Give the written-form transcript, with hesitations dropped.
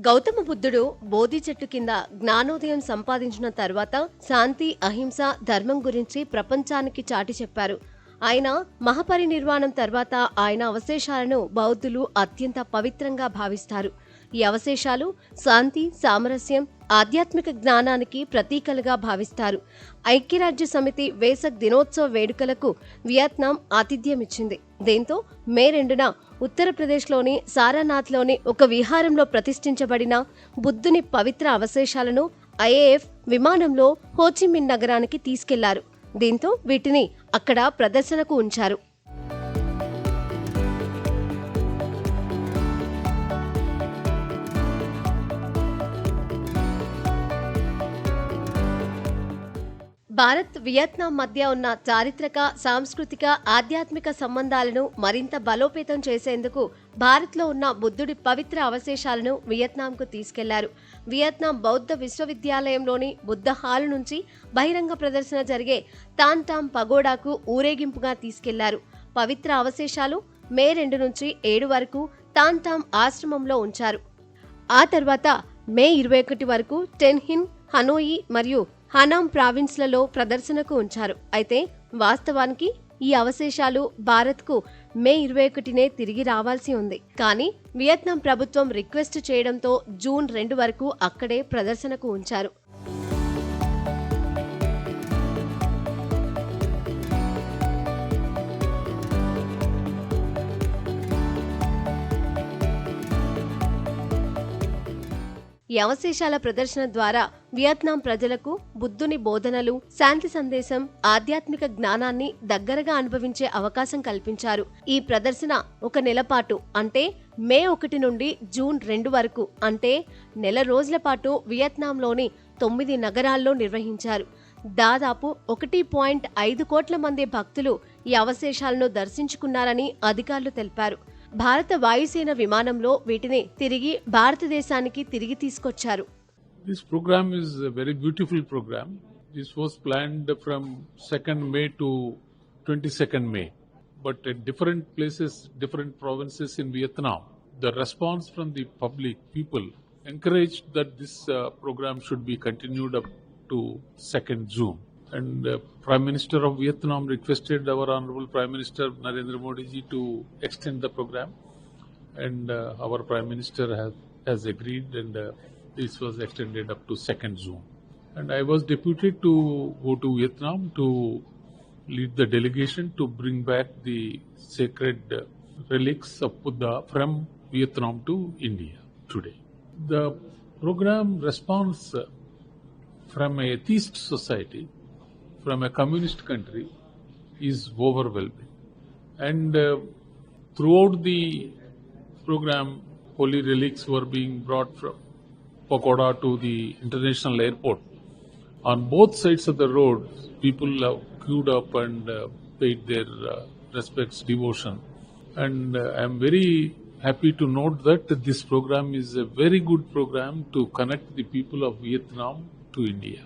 గౌతమ బుద్ధుడు బోధి చెట్టు కింద జ్ఞానోదయం సంపాదించిన తర్వాత శాంతి, అహింస, ధర్మం గురించి ప్రపంచానికి చాటి చెప్పారు. ఆయన మహాపరినిర్వాణం తర్వాత ఆయన అవశేషాలను బౌద్ధులు అత్యంత పవిత్రంగా భావిస్తారు. ఈ అవశేషాలు శాంతి, సామరస్యం, ఆధ్యాత్మిక జ్ఞానానికి ప్రతీకలుగా భావిస్తారు. ఐక్యరాజ్య సమితి వేసక్ దినోత్సవ వేడుకలకు వియత్నాం ఆతిథ్యమిచ్చింది. దీంతో మే 2న ఉత్తరప్రదేశ్లోని సారానాథ్లోని ఒక విహారంలో ప్రతిష్ఠించబడిన బుద్ధుని పవిత్ర అవశేషాలను ఐఏఎఫ్ విమానంలో హోచిమిన్ నగరానికి తీసుకెళ్లారు. దీంతో వీటిని అక్కడ ప్రదర్శనకు ఉంచారు. భారత్, వియత్నాం మధ్య ఉన్న చారిత్రక, సాంస్కృతిక, ఆధ్యాత్మిక సంబంధాలను మరింత బలోపేతం చేసేందుకు భారత్లో ఉన్న బుద్ధుడి పవిత్ర అవశేషాలను వియత్నాంకు తీసుకెళ్లారు. వియత్నాం బౌద్ధ విశ్వవిద్యాలయంలోని బుద్ధ హాల్ నుంచి బహిరంగ ప్రదర్శన జరిగే తాన్ టామ్ పగోడాకు ఊరేగింపుగా తీసుకెళ్లారు. పవిత్ర అవశేషాలు మే 2 నుంచి 7 వరకు తాన్ టామ్ ఆశ్రమంలో ఉంచారు. ఆ తర్వాత మే 21 వరకు టెన్హిన్, హనోయి మరియు హనామ్ ప్రావిన్స్లలో ప్రదర్శనకు ఉంచారు. అయితే వాస్తవానికి ఈ అవశేషాలు భారత్కు మే 21నే తిరిగి రావాల్సి ఉంది. కానీ వియత్నాం ప్రభుత్వం రిక్వెస్ట్ చేయడంతో జూన్ 2 వరకు అక్కడే ప్రదర్శనకు ఉంచారు. ఈ అవశేషాల ప్రదర్శన ద్వారా వియత్నాం ప్రజలకు బుద్ధుని బోధనలు, శాంతి సందేశం, ఆధ్యాత్మిక జ్ఞానాన్ని దగ్గరగా అనుభవించే అవకాశం కల్పించారు. ఈ ప్రదర్శన ఒక నెల పాటు అంటే మే 1 నుండి జూన్ 2 వరకు అంటే నెల రోజుల పాటు వియత్నాంలోని 9 నగరాల్లో నిర్వహించారు. దాదాపు 1.5 కోట్ల మంది భక్తులు ఈ అవశేషాలను దర్శించుకున్నారని అధికారులు తెలిపారు. భారత వాయుసేన విమానంలో వీటిని తిరిగి భారతదేశానికి తిరిగి తీసుకొచ్చారు. This program is a very beautiful program. This was planned from 2nd May to 22nd May. But at different places, different provinces in Vietnam, the response from the public, people encouraged that this program should be continued up to 2nd June. And Prime Minister of Vietnam requested our Honorable Prime Minister Narendra Modi ji to extend the program, and our Prime Minister has agreed, and this was extended up to 2nd June. And I was deputed to go to Vietnam to lead the delegation to bring back the sacred relics of Buddha from Vietnam to India today. The program response from a atheist society, from a communist country, is overwhelming. And throughout the program, holy relics were being brought from Pagoda to the international airport. On both sides of the road, people have queued up and paid their respects, devotion. And I am very happy to note that this program is a very good program to connect the people of Vietnam to India.